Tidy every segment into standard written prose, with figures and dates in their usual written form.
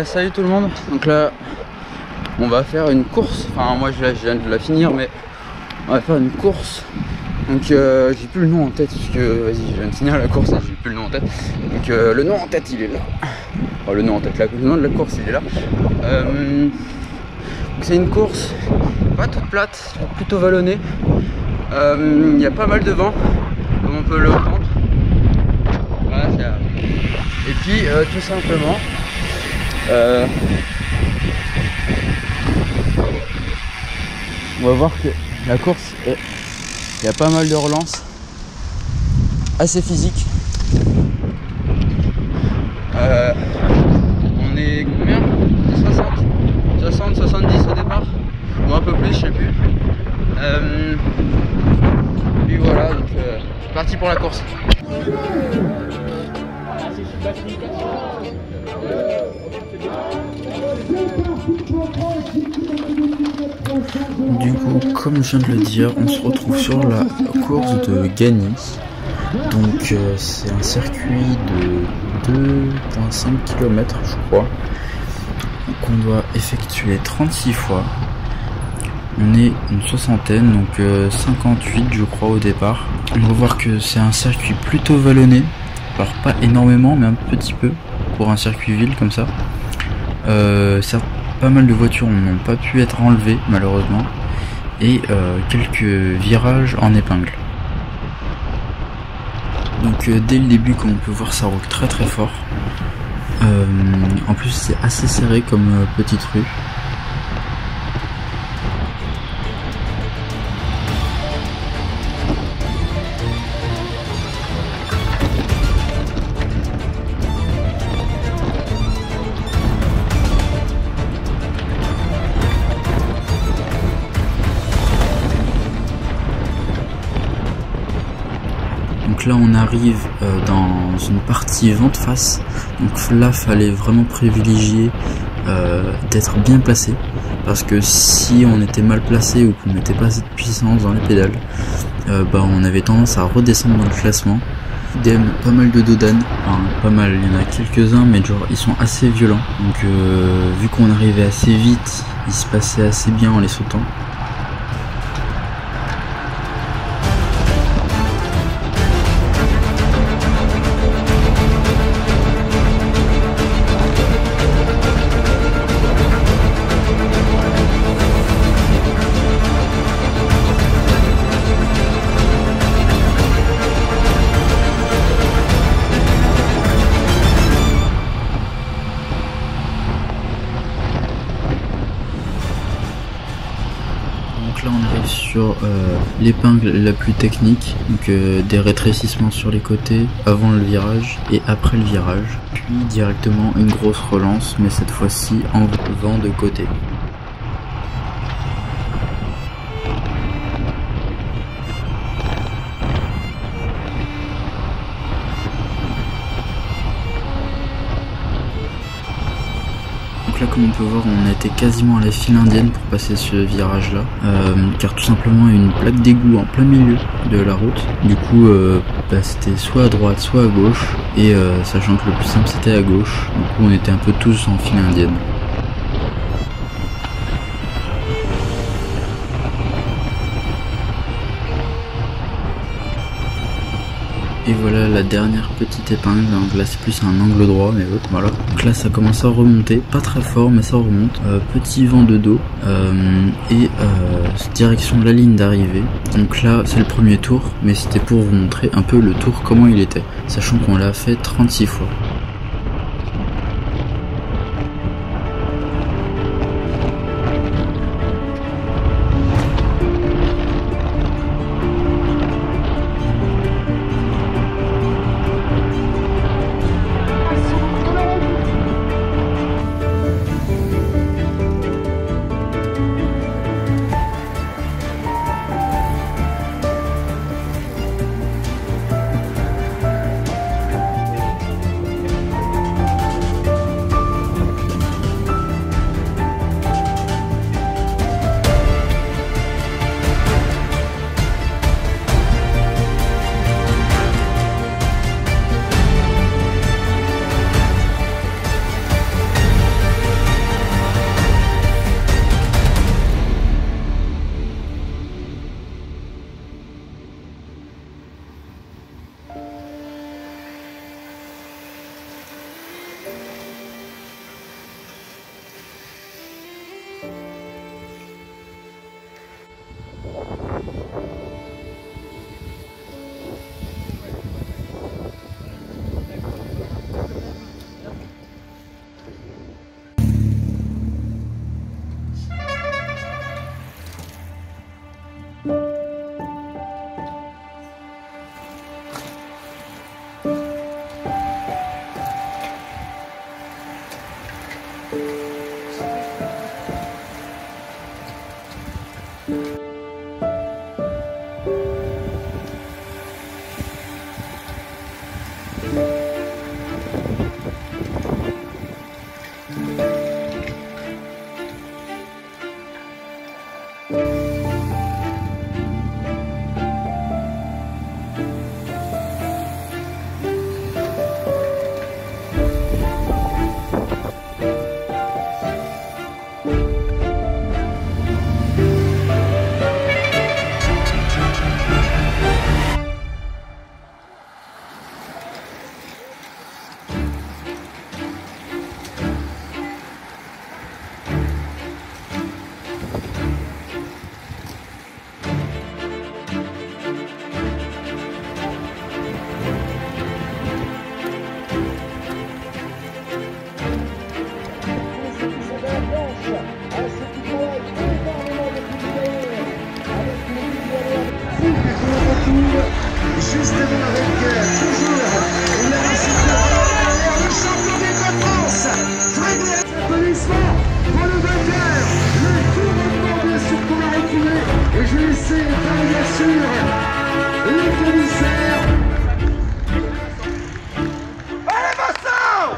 Salut tout le monde, donc là on va faire une course, enfin moi je viens de la finir mais on va faire une course. Donc j'ai plus le nom en tête parce que vas-y je viens de finir la course et j'ai plus le nom en tête. Donc le nom en tête il est là. Enfin, le nom en tête, le nom de la course il est là. Donc c'est une course pas toute plate, plutôt vallonnée. Il y a pas mal de vent comme on peut le entendre. Voilà, et puis tout simplement on va voir que la course, il y a pas mal de relances assez physiques. On est combien? 60, 70 au départ, ou un peu plus, je sais plus. Puis voilà, donc c'est parti pour la course. Du coup, comme je viens de le dire, on se retrouve sur la course de Gagny. Donc c'est un circuit de 2,5 km je crois, qu'on doit effectuer 36 fois. On est une soixantaine, donc 58 je crois au départ. On va voir que c'est un circuit plutôt vallonné, alors pas énormément mais un petit peu pour un circuit ville comme ça. Certes, pas mal de voitures n'ont pas pu être enlevées malheureusement, et quelques virages en épingle. Donc dès le début, comme on peut voir, ça roule très très fort. En plus c'est assez serré comme petite rue. Donc là on arrive dans une partie vent de face, donc là fallait vraiment privilégier d'être bien placé, parce que si on était mal placé ou qu'on mettait pas assez de puissance dans les pédales, on avait tendance à redescendre dans le classement. Idem, pas mal de dodanes, enfin pas mal, il y en a quelques-uns mais genre ils sont assez violents, donc vu qu'on arrivait assez vite, ils se passaient assez bien en les sautant. Donc là on arrive sur l'épingle la plus technique, donc des rétrécissements sur les côtés avant le virage et après le virage, puis directement une grosse relance mais cette fois-ci en vent de côté. Donc là comme on peut voir on était quasiment à la file indienne pour passer ce virage là, car tout simplement il y a une plaque d'égout en plein milieu de la route. Du coup c'était soit à droite soit à gauche, et sachant que le plus simple c'était à gauche, du coup on était un peu tous en file indienne. Et voilà la dernière petite épingle, donc là c'est plus un angle droit mais voilà. Donc là ça commence à remonter, pas très fort mais ça remonte, petit vent de dos, et direction de la ligne d'arrivée. Donc là c'est le premier tour, mais c'était pour vous montrer un peu le tour comment il était, sachant qu'on l'a fait 36 fois. justement avec toujours la réussite le champion des France, Frédéric. Applaudissements pour le vainqueur, le couronnement bien sûr pour la reculée. Et je vais laisser bien sûr le commissaire. Allez Vincent!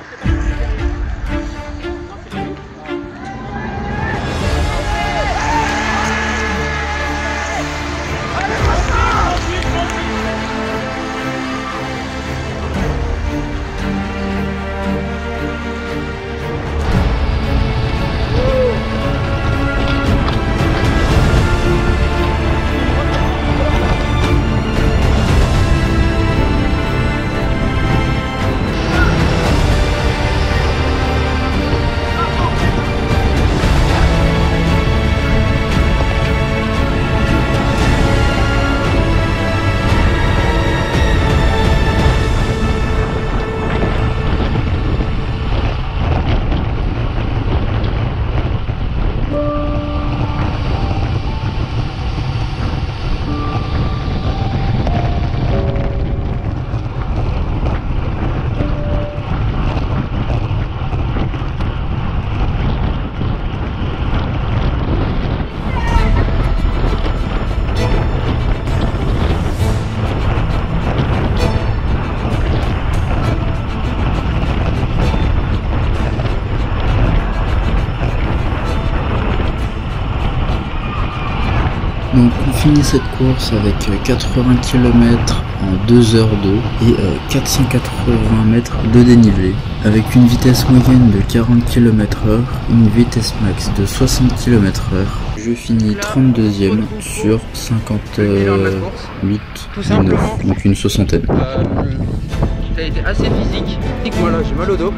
Donc on finit cette course avec 80 km en 2h02 et 480 mètres de dénivelé, avec une vitesse moyenne de 40 km/h, une vitesse max de 60 km/h. Je finis 32e sur 58 tout simplement, donc une soixantaine. Ça a été assez physique. Moi là j'ai mal au dos.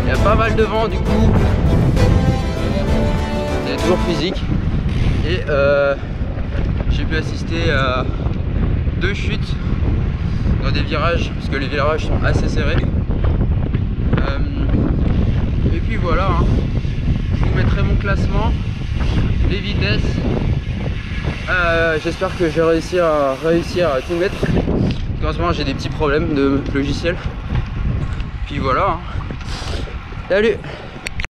Il y a pas mal de vent du coup. C'est toujours physique. Et j'ai pu assister à 2 chutes dans des virages, parce que les virages sont assez serrés. Et puis voilà, hein. Je vous mettrai mon classement, les vitesses. J'espère que j'ai réussi à tout mettre. En ce moment j'ai des petits problèmes de logiciel. Puis voilà, hein. Salut!